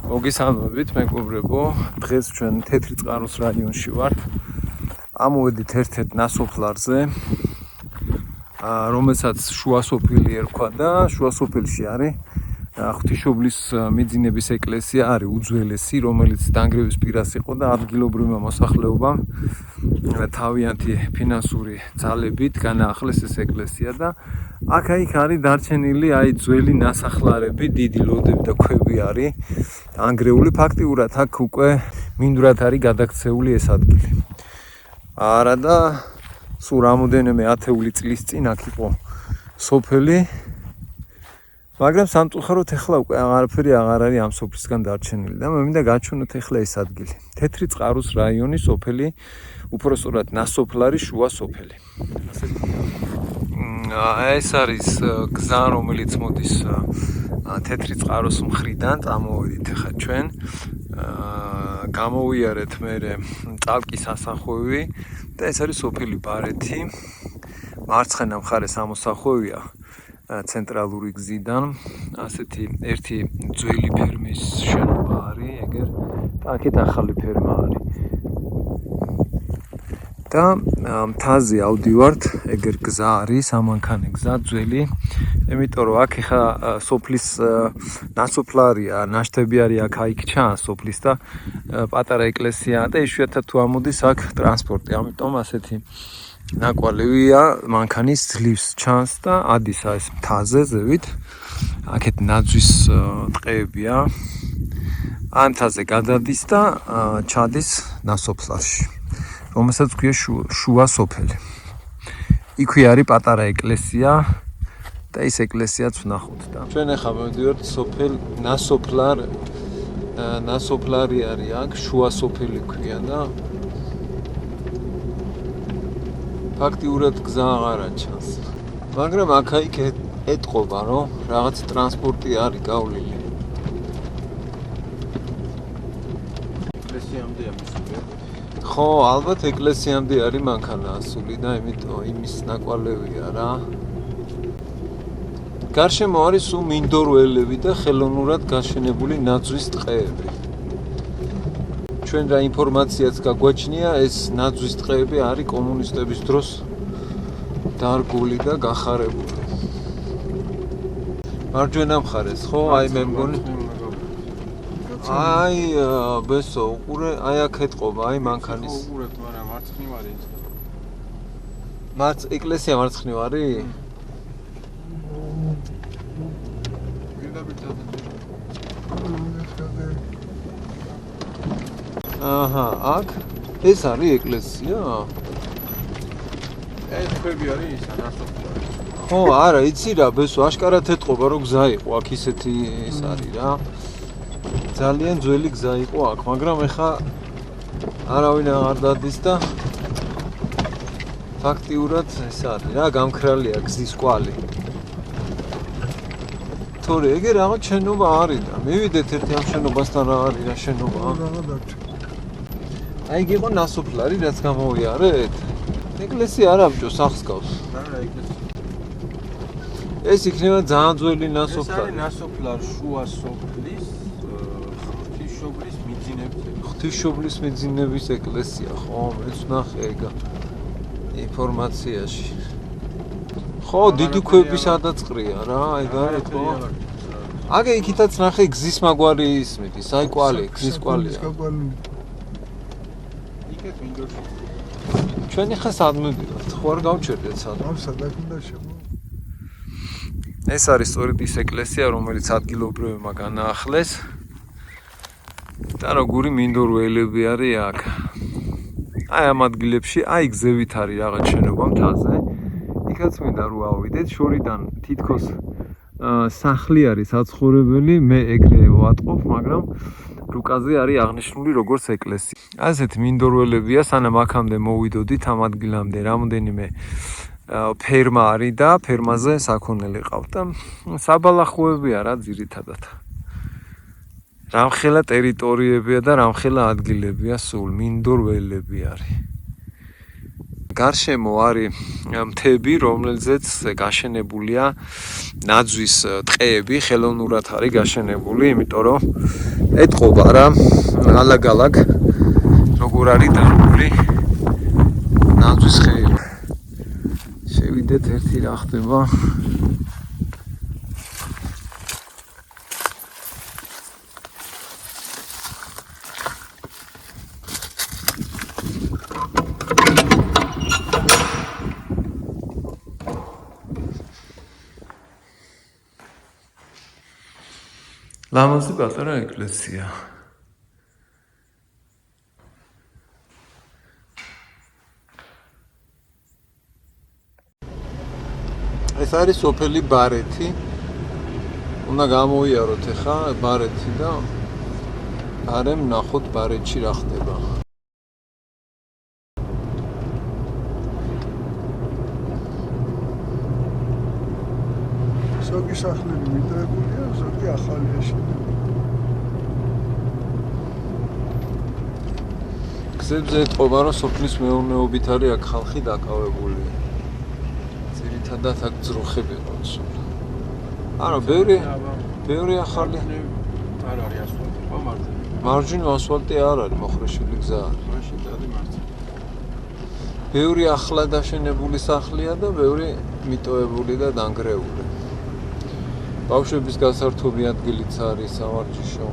მოგესალმებით მეგობრებო, დღეს ჩვენ თეთრი წყაროს რაიონში ვართ. ამოვედით ერთ-ერთ ნასოფლარზე, რომელსაც შუა სოფელი ერქვა და შუა სოფელში არის ღვთისმშობლის მიძინების ეკლესია, არის უძველესი, რომელიც დანგრევის პირას იყო და ადგილობრივმა მოსახლეობამ თავიანთი ფინანსური ძალებით განაახლეს ეს ეკლესია და აქ-იქ არის დარჩენილი ძველი ნასახლარები, დიდი ლოდები და ქვები არის ანგრეული. ფაქტიურად აქ უკვე მინდვრად არის გადაქცეული ეს ადგილი. არა და სულ რამოდენიმე ათეული წლის წინ აქ იყო სოფელი, მაგრამ სამწუხაროდ ეხლა უკვე აღარაფერი აღარ არის ამ სოფლისგან დარჩენილი და მე მინდა გაჩვენოთ ეხლა ეს ადგილი. თეთრი წყაროს რაიონის სოფელი, უпростоრად ნასოფლარი შუა სოფელი. ეს არის გზა, რომელიც მოდის თეთრი წყაროს მხრიდან, წამოვედით ახლა ჩვენ. გამოვიარეთ მერე წალკის ასახვევი და ეს არის სოფელი ბარეთი. მარცხენა მხარეს ამოსახვევია ცენტრალური გზიდან, ასეთი ერთი ძველი ფერმის შენობა არის, ეგერ და აქეთ ახალი ფერმა არის. და მთაზე ავდივართ, ეგერ გზა არის, ამანქანე გზა ძველი, იმიტომ რომ აქ ხა სოფლის ნასოფლარია, ნაშთები არის აქ ჩანს სოფლის და პატარა ეკლესიაა და იშვიათად თუ ამოდის აქ ტრანსპორტი, ამიტომ ასეთი ნაკვალევია, მანქანის ძლივს ჩანს და ადის ეს მთაზე ზევით. აქეთ ნაძვის ტყეებია. ამ მთაზე გადადის და ჩადის ნასოფლარში, რომელსაც ქვია შუა სოფელი. იქვე არის პატარა ეკლესია და ის ეკლესიაც ვნახოთ და ჩვენ ახლა მოვიდივართ სოფელ ნასოფლარი არის აქ, შუა სოფელი ქვია და ფაქტიურად გზა აღარა ჩანს. მაგრამ აქ-იქ ეტყობა, რომ რაღაც ტრანსპორტი არის გავლილი. ეკლესიამდე ამისულია. ხო, ალბათ ეკლესიამდე არის მანქანა ასული და იმიტომ იმის ნაკვალევია რა. გარშემო არის სულ მინდორველები და ხელოვნურად გაშენებული ნაძვის ტყეები. ჩვენ რა ინფორმაციაც გაგვაჩნია, ეს ნაძვის ტყეები არის კომუნისტების დროს დარგული და გახარებული. მარჯვენა მხარეს, ხო, მე მგონი ბესო, უყურე, აქ ეთყობა, მანქანის. უყურეთ, მაგრამ მარცხნივარი. ეკლესია მარცხნივარი? აჰა, აქ ეს არის ეკლესია? ეს ქვები არის ისა ნასოფლარი. ხო, არა, იცი რა, ბესო, აშკარად ეთყობა, რომ გზა იყო აქ ისეთი ეს არის რა. ძალიან ძველი გზა იყო აქ, მაგრამ ეხა არავინ აღარ დადის და ფაქტიურად ეს არის რა, გამქრალია გზის კვალი. თორე ეგ რაღაც შენობა არის და მივიდეთ ერთი ამ შენობასთან რა არის რა შენობა. იქ იყო ნასოფლარი, რაც გამოვიარეთ. ეკლესია არ ამჭო სახს გავს. არა, ეკლესია. ეს იქნება ძალიან ძველი ნასოფლარი. ეს არის ნასოფლარ შუა სოფლის ღვთისმშობლის მიძინების ეკლესია, ხო, მეც ვნახე ეგა ინფორმაციაში. ხო, დიდი ქვები სადაწყრია რა, ეგ არის ხო? აგე იქითაც ნახე გზის მაგვარი ისმით, აი კვალი, გზის კვალია. იქეთ მინდორში. ჩვენ ხა სად მივიდეთ? ხო არ გავჩერდეთ სად? სადაც უნდა შემო. ეს არის სწორედ ის ეკლესია, რომელიც ადგილობრივებმა განაახლეს. და როგორი მინდორველები არის აქ. ამ ადგილებში, გზევით არის რაღაც შენობა მთაზე. იქაც მინდა რომ ავიდეთ, შორიდან თითქოს სახლი არის საცხოვრებელი, მე ეგრე ვატყობ, მაგრამ რუკაზე არის აღნიშნული როგორც ეკლესია. ასეთი მინდორველებია, სანამ აქამდე მოვიდოდით ამ ადგილამდე, რამოდენიმე ფერმა არის და ფერმაზე საქონელი ყავთ და საბალახვოებია რა ძირითადად. რამხელა ტერიტორიებია და რამხელა ადგილებია სულ მინდორველები არის. გარშემო არის მთები, რომელზეც გაშენებულია ნაძვის ტყეები, ხელოვნურად არის გაშენებული, იმიტომ რომ ეტყობა რა ალაგ-ალაგ როგორ არის დარგული ნაძვის ხეები. შევიდეთ ერთი რა ხდება. ლამაზი პატარა ეკლესია. ეს არის სოფელი ბარეთი. უნდა გამოიაროთ ახლა ბარეთი და არემ ნახოთ ბარეთში რა ხდება. ზოგი სახლები მიტოვებულია, ზოგი ახალია შენობა. გზებზე ეტყობა, რომ სოფლის მეურნეობით არის აქ ხალხი დაკავებული. ძირითადად აქ ძროხები ყავს. არა, ბევრი ახალი არ არის ასფალტი, ხო მარჯვნივ. მარჯვნივ ასფალტი არ არის, მოხრეშული გზა არის. მაშინ დადი მარცხნივ. ბევრი ახლა დაშენებული სახლია და ბევრი მიტოვებული და დანგრეული. ბავშვების გასართობი ადგილიც არის სავარჯიშო.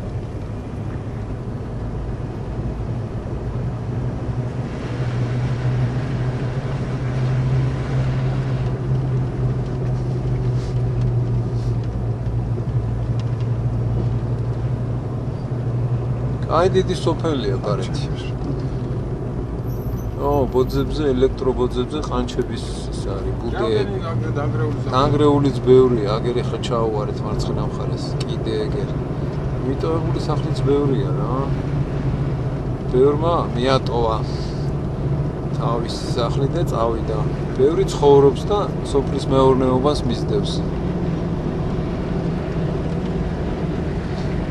აი დიდი სოფელია ბარეთი. ბოძებზე, ელექტრობოძებზე ყანჩების ის არის, ბუდეები. დანგრეულიც ბევრია, აგერ ხა ჩაუვარეთ მარცხენა მხარეს, კიდე ეგერ. მიტოვებული სახლიც ბევრია რა. ბევრმა მიატოვა თავისი სახლი და წავიდა. ბევრი ცხოვრობს და სოფლის მეურნეობას მისდევს.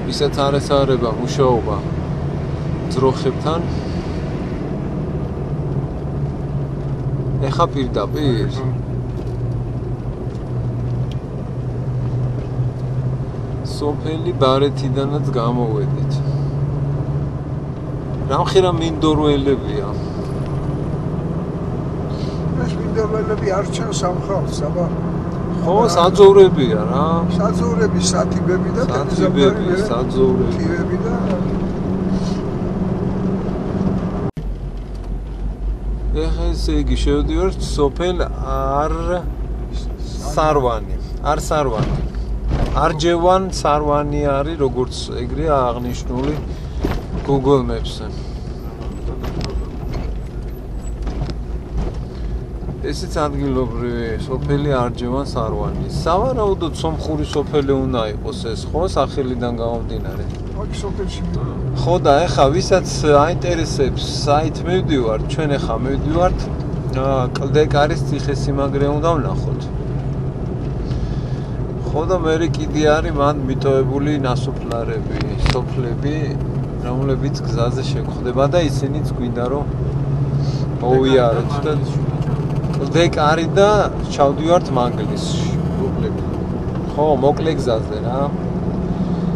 ვისაც არ ესაერება მუშაობა ძროხებთან, ეხა პირდაპირ სოფელი ბარეთიდანაც გამოვედით. რამხელა მინდორველებია. ეს მინდორველები არ ჩანს ამ ხალხს, აბა. ხო, საძოვრებია რა. საძოვრები, სათიბები და საძოვრები. თივები და ესე იგი შევდივართ სოფელ არ-სარვანი. არჯევან სარვანი არის, როგორც ეგრეა აღნიშნული Google Maps-ზე. ესეც ადგილობრივი სოფელი არჯევან სარვანი. სავარაუდოდ სომხური სოფელი უნდა იყოს ეს, ხო, სახელიდან გამომდინარე. აქ სოფელში ხო და ეხა ვისაც აინტერესებს საით მივდივართ, ჩვენ ეხა მივდივართ კლდეკარის ციხესიმაგრე უნდა ვნახოთ. ხო და მე კიდე არის მან მიტოვებული ნასოფლარები, სოფლები, რომლებიც გზაზე შეგვხვდება და ისინიც გვინდა რომ მოვიაროთ და კლდეკარი და ჩავდივართ მანგლისში. ხო, მოკლე გზაზე რა.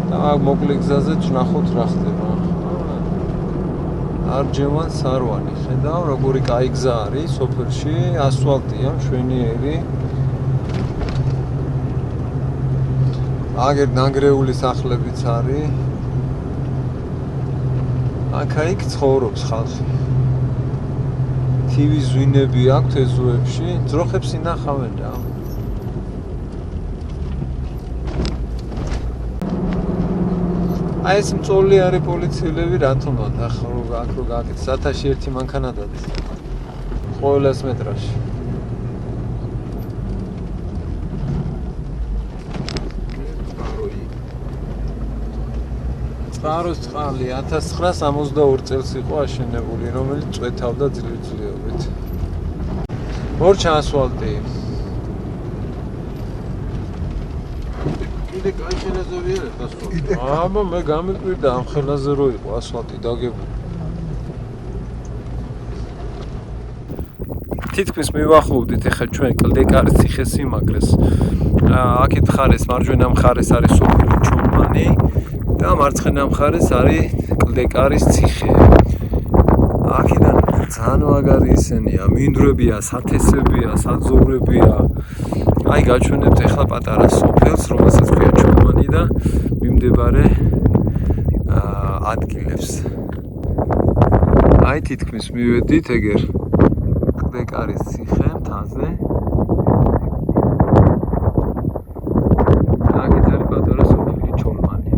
და მოკლე გზაზე ვნახოთ რა ხდება. არჯევან სარვანი. ხედავ როგორი კაი გზა არის სოფელში, ასფალტია, მშვენიერი. აგერ დანგრეული სახლებიც არის. აქ-იქ ცხოვრობს ხალხი. TV ზვინები აქვთ ეზოებში, ძროხებს ინახავენ რა. აი ეს მწოლი არის პოლიციელები რატომად ახლა აქ რო გაკეთე 1001 მანქანა დადის. ყოველ 100 მეტრში. წყაროს წყალი 1962 წელს იყო აშენებული, რომელიც წვეთავდა ძლიერობით. მორჩა ასფალტი. კიდე კაი შენაზებია ასფალტი. აბა მე გამიკვირდა ამ ხელაზე რო იყო ასფალტი დაგებული. თითქმის მივახოუდით ეხლა ჩვენ კლდეკარის ციხესიმაგრეს. აქეთ მხარეს მარჯვენა მხარეს არის სოფელი ჩოლმანი და მარცხენა მხარეს არის კლდეკარის ციხე. აქედან ძალიან მაგარი ისენია, მინდვრებია, სათესებია, საძოვრებია. აი გაჩვენებთ ეხლა პატარა სოფელს, რომელსაც ქვია ჩოლმანი და მიმდებარე ადგილებს. აი თითქმის მივედით ეგერ კლდეკარის ციხე მთაზე. აქეთ არის პატარა სოფელი ჩოლმანი.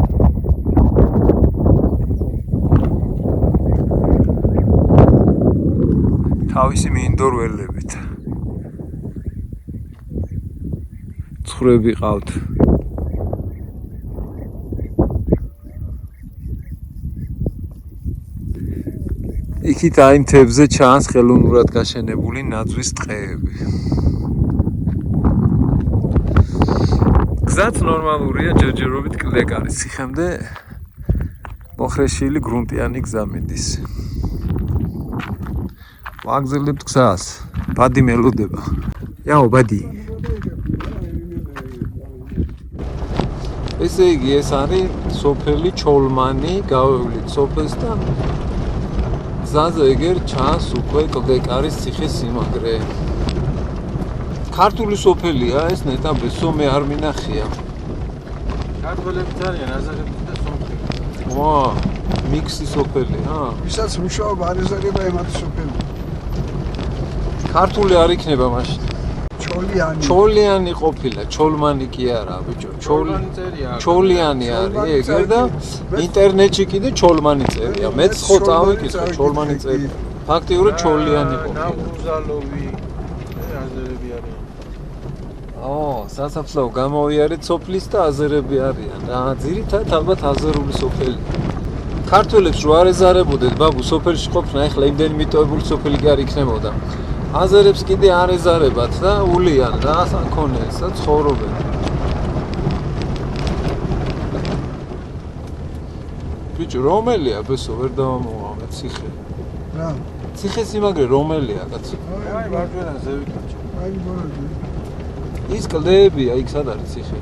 თავისი მინდორველებით. ცხრები ყავთ. იქით აი მთებზე ჩანს ხელოვნურად გაშენებული ნაძვის ტყეები. გზაც ნორმალურია, ჯერჯერობით კლდეკარის ციხემდე მოხრეშილი გრუნტიანი გზა მიდის. ვაგზელებთ გზას. ბადი მელოდება. იაო ბადი. ესე იგი ეს არის სოფელი ჩოლმანი, გავევლით სოფელს და გზაზე ეგერ ჩანს უკვე კლდეკარის ციხის სიმაგრე. ქართული სოფელია ეს ნეტა ბესო მე არ მინახია. ქართველები ძალიან აზერები და სოფელი. ვა, მიქსი სოფელი, ჰა? ვისაც მუშაობა არ ეზარება ემატი სოფელი. ქართული არ იქნება მაშინ. ჩოლიანი ყოფილა, ჩოლმანი კი არა, ბიჭო. ჩოლიანი არის ეგერ და ინტერნეტში კიდე ჩოლმანი წერია. მეც ხო წავიკითხე ჩოლმანი წერია. ფაქტიურად ჩოლიანი ყოფილა. ნაუზალოვი აზერები არიან. სასაფლაო გამოვიარეთ სოფლის და აზერები არიან. რა, ძირითადად ალბათ აზერული სოფელი. ქართველებს რო არ ეზარებოდეთ, ბაბუ, სოფელში ყოფნა, ეხლა იმდენი მიტოვებული სოფელი კი არ იქნებოდა. აზერებს კიდე არ ეზარებათ და ულიან რა საქონელს და ცხოვრობენ. ბიჭო, რომელია ბესო ვერ დავამოვამე ციხე. რა? ციხე სიმაგრე რომელია კაცო? აი მარჯვენა ზევითაჩო. აი მორადი. ის კლდეებია, იქ სად არის ციხე?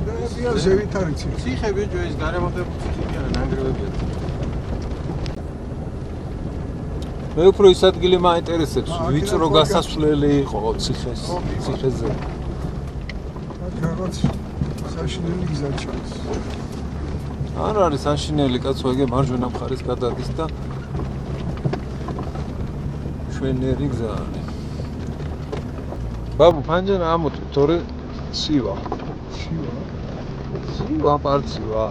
და ზევით არის ციხე. ციხე ბიჭო ის გარემონტებული ციხე კი არა, ნანგრევებია. მე უფრო ის ადგილი მაინტერესებს, ვიწრო გასასვლელი იყო ციხეზე. რაღაც საშინელი გზა ჩანს. არ არის საშინელი კაცო, ეგ მარჯვენა მხარეს გადადის და ჩვენერი გზა არის. ბაბუ, ფანჯარა ამოწვი, თორე ცივა. ცივა პარცივა.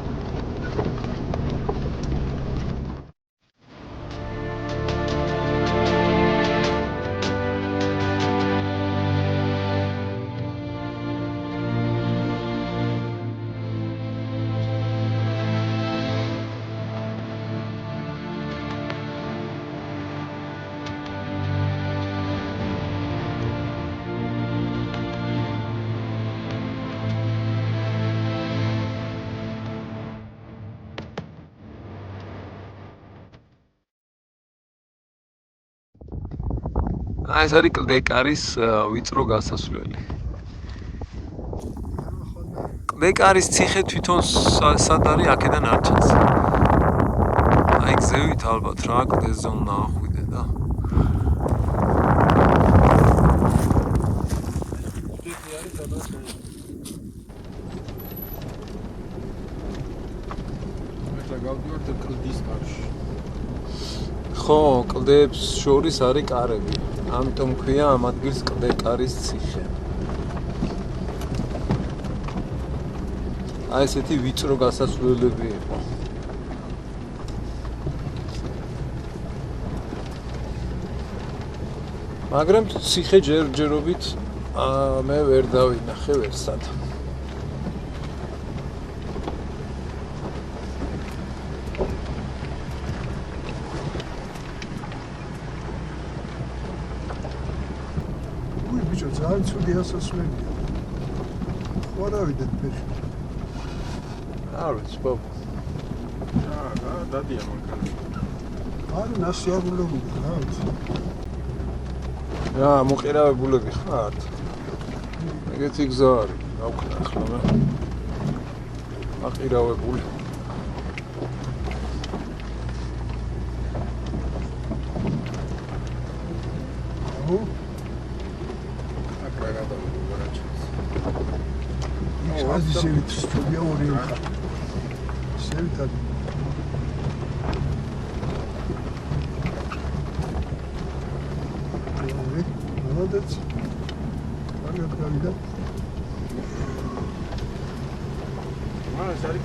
აი ეს არის კლდეკარის ვიწრო გასასვლელი. კლდეკარის ციხე თვითონ სად არის, აქედან არ ჩანს. აი გზევით ალბათ რა, კლდეზე უნდა ახვიდე და. ეხლა გავდივართ კლდის კარში. ხო, კლდეებს შორის არის კარები. ამიტომ ქვია ამ ადგილს კლდეკარის ციხე. აი ესეთი ვიწრო გასასვლელები იყო. მაგრამ ციხე ჯერჯერობით მე ვერ დავინახე ვერსად. ძალიან ცუდი ასასვლელია. ხო არ ავიდეთ ფერში. არ ვიცი, ბაბუ. დადია მანქანა. არ ნასიარულებული რა ვიცი. რა მოყირავებულები ხართ? ეგეთი გზა არის, გავხნა ახლა მე. აყირავებული. Hadi sevit, stüdyo oraya. Sevit hadi. Молодец. Правильно. მას არის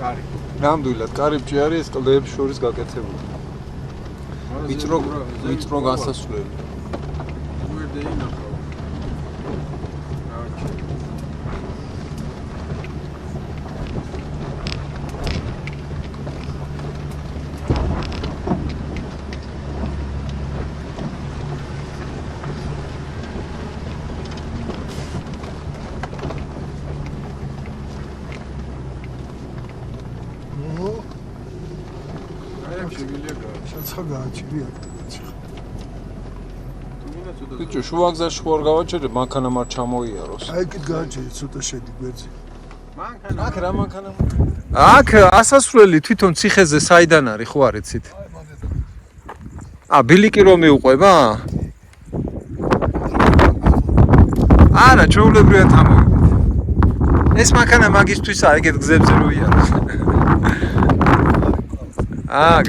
კარი. ნამდვილად კარიბჭე არის ეს კლდეების შორის გაკეთებული. ვიწრო გასასვლელი. უერდე ინახავ. ბიჭო, შუაგზაში ხوار გავაჩერე, მანქანა მარ ჩამოიაროს. აი კიდ გააჩერე, ცოტა შედი გვერდზე. აქ რა მანქანა? აქ ასასვლელი თვითონ ციხეზე საიდან არის, ხო არ იცით? ბილიკი რომ მიუყვება? არა, ჩვეულებრივად ამოვიდეთ. ეს მანქანა მაგისთვისაა, ეგეთ გზებზე რო იაროს.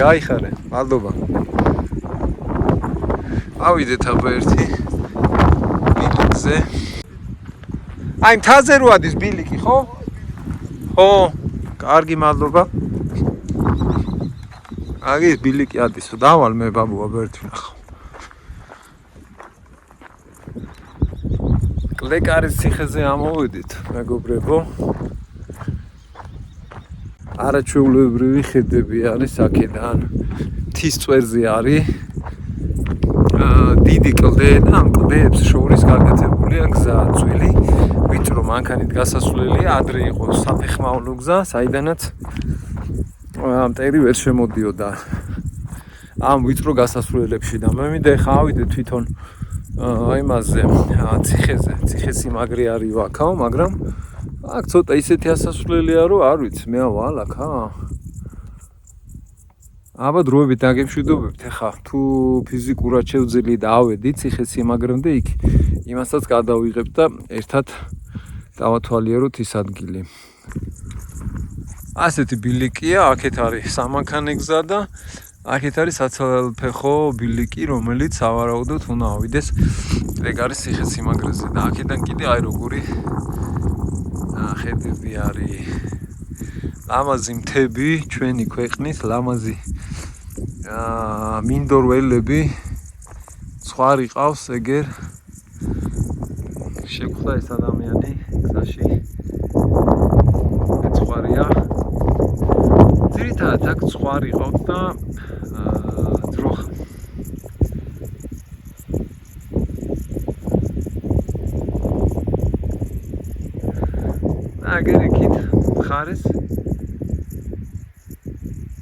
გაიხარე, მადლობა. ავიდეთ აბა ერთი ბილიკზე. აი მთაზე რო ადის ბილიკი, ხო? ხო, კარგი მადლობა. აგის ბილიკი ადის, დავალ მე ბაბუ აბა ერთი ნახო. კლდეკარის ციხეზე ამოვიდით, მეგობრებო. არაჩვეულებრივი ხედები არის აქედან. მთის წვერზე არის. დიდი კლდე და ამ კლდეებს შორის გაკეთებულია გზა ძველი, ვიწრო მანქანით გასასვლელი, ადრე იყო საფეხმავლო გზა, საიდანაც მტერი ვერ შემოდიოდა ამ ვიწრო გასასვლელებში და მე მინდა ხა ავიდე თვითონ იმაზე ციხეზე, ციხესიმაგრე არის ვაქაო, მაგრამ აქ ცოტა ისეთი ასასვლელია, რომ არ ვიცი, მე ავალ აქა. აბა დროებით დაგემშვიდობებთ ახლა თუ ფიზიკურად შევძელი და ავედი ციხესიმაგრემდე იქ იმასაც გადავიღებ და ერთად დავათვალიეროთ ის ადგილი. ასეთი ბილიკია, აქეთ არის სამანქანე გზა და აქეთ არის საცალფეხო ბილიკი, რომელიც სავარაუდოდ უნდა ავიდეს ეგარის ციხესიმაგრეზე და აქედან კიდე აი როგორი ხედები არის. ლამაზი მთები, ჩვენი ქვეყნის ლამაზი მინდორველები, ცხვარი ყავს ეგერ. შეგვხვდა ეს ადამიანი გზაში. ცხვარია. ძირითადად აქ ცხვარი ყავს და ძროხა. აგერ იქით ხარეს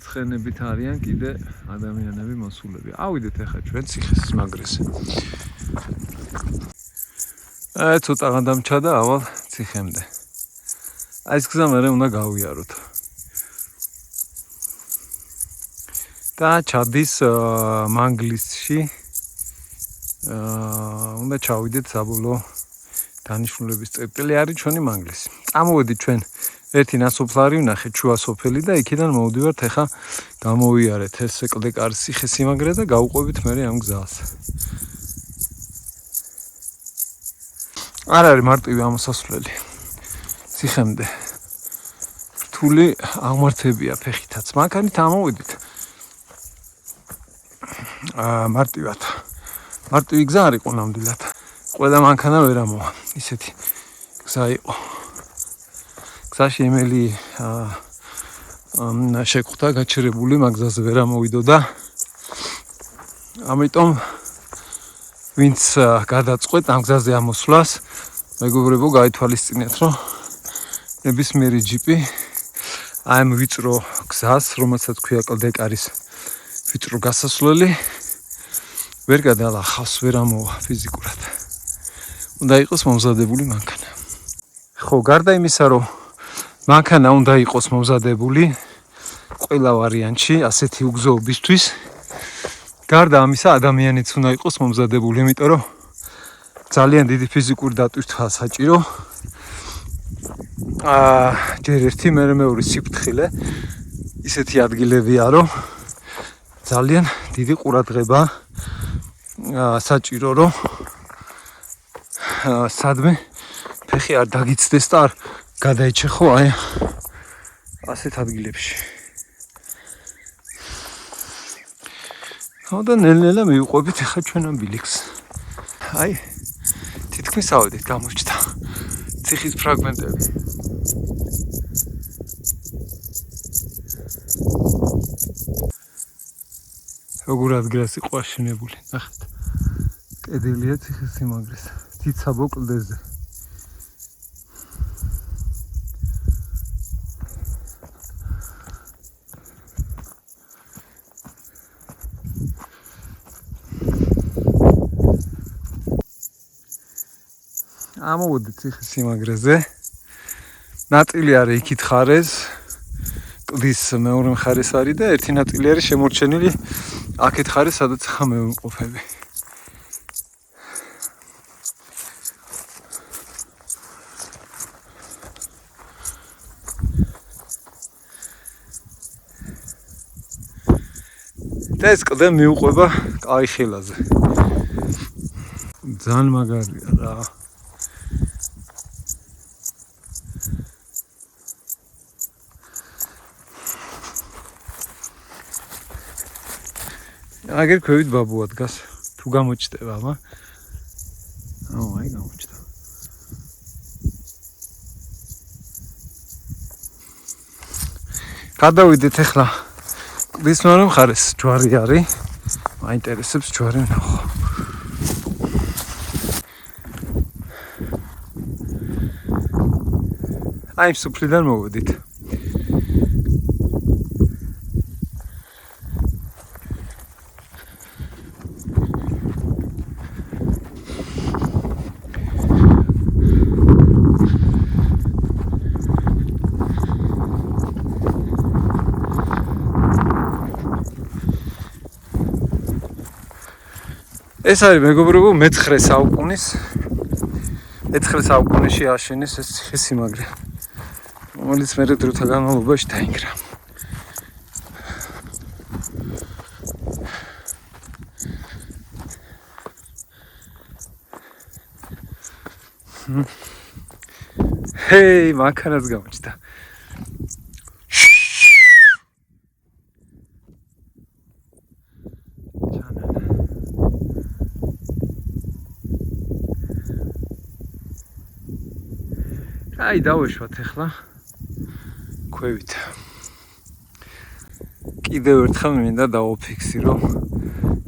ცხენებით არიან კიდე ადამიანები მოსულები. ავიდეთ ახლა ჩვენ ციხესიმაგრეზე. ცოტა გადამჩა და ავალ ციხემდე. ეს გზა მე უნდა გავიაროთ. და ჩადის მანგლისში. უნდა ჩავიდეთ საბოლოო დანიშნულების წერტილი არის ჩვენი მანგლისი. წამოვედით ჩვენ ერთი ნასოფლარი ვნახეთ შუა სოფელი და იქიდან მოვდივართ ახლა გამოვიარეთ ეს კლდეკარის ციხესიმაგრე და გავუყვებით მე ამ გზას. არ არის მარტივი ამოსასვლელი ციხემდე. რთული აღმართებია ფეხითაც. მანქანით ამოვიდით. მარტივად. მარტივი გზა არ იყო ნამდვილად. ყველა მანქანა ვერ ამოვა. ისეთი გზა იყო. გზაში ემელი შეხვდა გაჩერებული მაგზაზე ვერ ამოვიდოდა. ამიტომ ვინც გადაწყვეტ ამ გზაზე ამოსვლას, მეგობრებო, გაითვალისწინეთ, რომ ნებისმიერი ჯიპი აი ამ ვიწრო გზას, რომელსაც ქვია კლდეკარის ვიწრო გასასვლელი, ვერ გადალახავს, ვერ ამოვა ფიზიკურად. უნდა იყოს მომზადებული მანქანა. ხო, გარდა იმისა, რომ მანქანა უნდა იყოს მომზადებული ყველა ვარიანტში, ასეთი უგზოობისთვის, გარდა ამისა ადამიანიც უნდა იყოს მომზადებული, იმიტომ რომ ძალიან დიდი ფიზიკური დატვირთვა საჭირო. ჯერ ერთი, მერე მეორე სიფრთხილე, ისეთი ადგილებია, რომ ძალიან დიდი ყურადღება საჭირო, რომ სადმე ფეხი არ დაგიცდეს და არ გადაეჩეხო აი ასეთ ადგილებში. და ნელ-ნელა მივიყვებით ახლა ჩვენ ამ ბილიქს. აი თითქმის ავედით გამოჩნდა ციხის ფრაგმენტები. როგორ ადგილას იყო აშენებული, ნახეთ. კედელია ციხის სიმაგრეს, ციცაბო კლდეზე. ამოვიდით ციხის სიმაგრეზე. ნაწილი არის იქით ხარეს, კლდის მეორე მხარეს არის და ერთი ნაწილი არის შემორჩენილი აქეთ ხარეს, სადაც ხა მეუნყოფები. და ეს კლდე მიუყვება კაიხელაზე. ძალიან მაგარია რა. აგერ ქვევით ბაბუა დგას, თუ გამოჩნდება, აბა. აი გამოჩნდა. გადავიდეთ ახლა კლდის მეორე მხარეს, ჯვარი არის. მაინტერესებს ჯვარი ვნახო. აი სუფლიდან მოვედით. ეს არის მეგობრებო მე-9 საუკუნეში აშენეს ეს ციხესიმაგრე, რომელიც მერე დროთა განმავლობაში დაინგრა. ჰეი, მანქანაც გამოჩნდა. აი დავეშვათ ახლა ქვევით. კიდევ ერთხელ მინდა დავაფიქსირო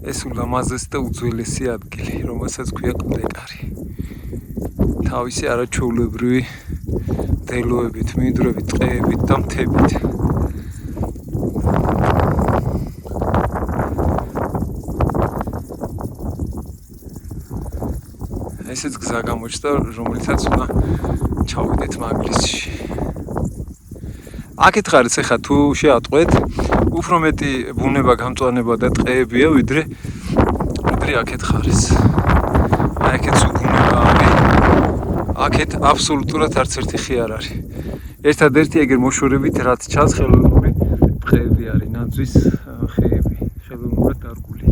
ეს ულამაზესი და უძველესი ადგილი, რომელსაც ქვია კლდეკარი. თავისი არაჩვეულებრივი მდელოებით, მინდვრებით, ტყეებით და მთებით. ესეც გზა გამოჩნდა, რომელიცაც უნდა ჩავიდეთ მაგლისში. აქეთ ხარეს ახლა თუ შეატყვეთ, უფრო მეტი ბუნება, გამწვანება და ტყეებია, ვიდრე აქეთ ხარეს. აქეთ ბუნება არის. აქეთ აბსოლუტურად არც ერთი ხე არ არის. ერთადერთი ეგერ მოშორებით, რაც ჩანს, ხელოვნური ტყეები არის, ნაძვის ხეები, ხელოვნურად დარგული.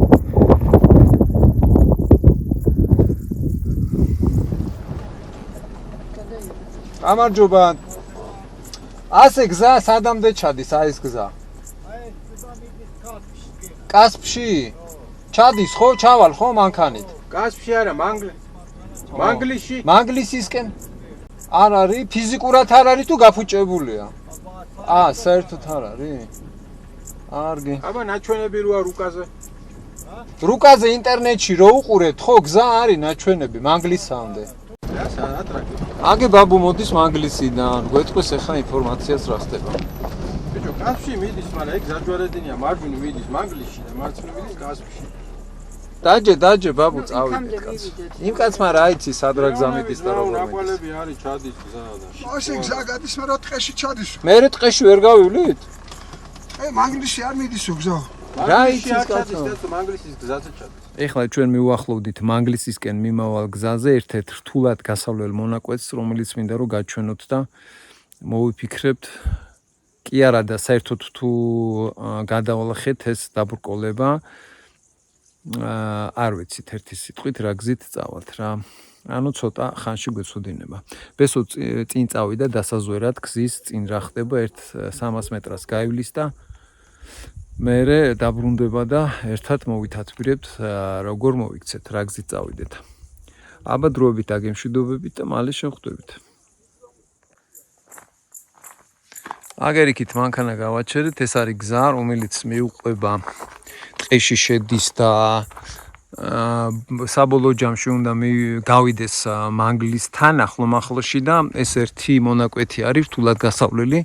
გამარჯობა. ასე გზა სადამდე ჩადის აი ეს გზა? აი ეს გზა მიდის კასპში. ჩადის ხო, ჩავალ ხო მანქანით? კასპში არა, მანგლისში. მანგლისისკენ? არ არის, ფიზიკურად არ არის თუ გაფუჭებულია? საერთოდ არ არის. არგი. აბა ნაჩვენები როა რუკაზე? რუკაზე ინტერნეტში რო უყურებთ, ხო, გზა არის ნაჩვენები მანგლისამდე. აგე ბაბუ მოდის მანგლისიდან, გვეტყვის ახლა ინფორმაციას რა ხდება. ბიჭო, კასპში მიდის, მაგრამ ეგ ზარჯვარედინია, მარჯვნივ მიდის მანგლისში და მარცხნივ მიდის კასპში. დაჯე ბაბუ წავიდეთ კაც. იმ კაცმა რა იცი სად რა გზა მიდის და როგორ მიდის. ნაკვალები არის ჩადის გზა და. ასე გზა გადის, მაგრამ ტყეში ჩადის. მე ტყეში ვერ გავივლით? მანგლისში არ მიდისო გზა. რა იცის კაცო? მანგლისის გზაზე ჩადის. ეხლა ჩვენ მივუახლოვდით მანგლისისკენ მიმავალ გზაზე ერთ-ერთ რთულად გასასვლელ მონაკვეთს, რომელიც მინდა რომ გაჩვენოთ და მოვიფიქრებთ. კი არა და საერთოდ თუ გადავალახეთ ეს დაბრკოლება არ ვიცით ერთი სიტყვით რა გზით წავალთ რა. ანუ ცოტა ხანში გვეცოდინება. ბესო წინ წავიდა დასაზვერად გზის წინ რა ხდება 1-300 მეტრას გაივლის და მერე დაბრუნდება და ერთად მოვითათბირებთ როგორ მოიქცეთ რა გზით წავიდეთ. აბა დროებით აგემშვიდობებით და მალე შევხვდებით. აგერიქით მანქანა გავაჩერეთ, ეს არის გზა, რომელიც მიუყვება ტყეში შედის და საბოლოო ჯამში უნდა გავიდეს მანგლისთან ახლომახლოში და ეს ერთი მონაკვეთი არის რთულად გასავლელი.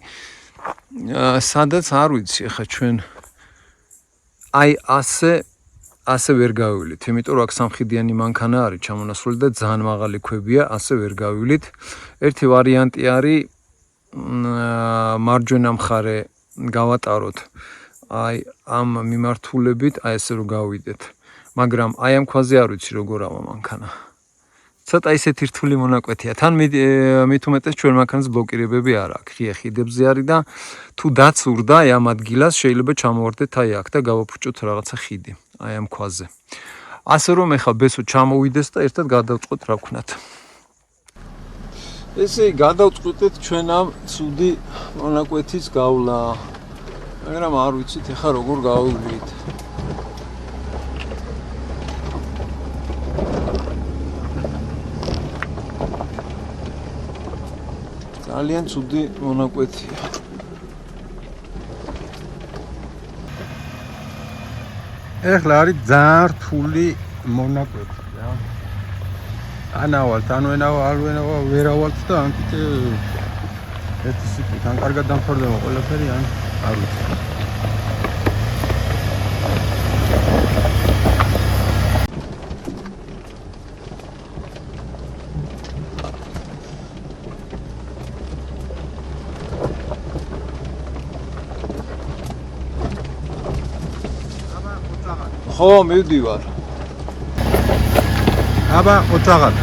სადაც არ ვიცი, ახლა ჩვენ აი ასე ვერ გავივლით, იმიტომ რომ აქ სამხიდიანი მანქანა არის ჩამონასროლი და ძალიან მაღალი ქვებია, ასე ვერ გავივლით. ერთი ვარიანტი არის მარჯვენა მხარე გავატაროთ აი ამ მიმართულებით, აი ესე რომ გავიდეთ. მაგრამ აი ამ ქვაზე არ ვიცი როგორ ავა მანქანა. ცოტა ისეთი რთული მონაკვეთია. თან მით უმეტეს ჩვენ მანქანას ბლოკირებები არ აქვს. ღია ხიდებზე არის და თუ დაცურდა აი ამ ადგილას შეიძლება ჩამოვარდეთ აი აქ და გავაფუჭოთ რაღაცა ხიდი აი ამ ქვაზე. ასე რომ ეხლა ბესო ჩამოვიდეს და ერთად გადავწყვეტ რა ვქნათ. ესე გადავწყვეტეთ ჩვენ ამ ცუდი მონაკვეთის გავლა. მაგრამ არ ვიცით ეხლა როგორ გავივლით. ძალიან ცუდი მონაკვეთია. ეხლა არის ძალიან რთული მონაკვეთი რა. ანავალთ, ვერავალთ და ან კიდე ერთი სიტყვით, ან კარგად დამთავრდება ყველაფერი, ან არ ვიცი. ხო, მივდივარ. აბა, ოთაღად.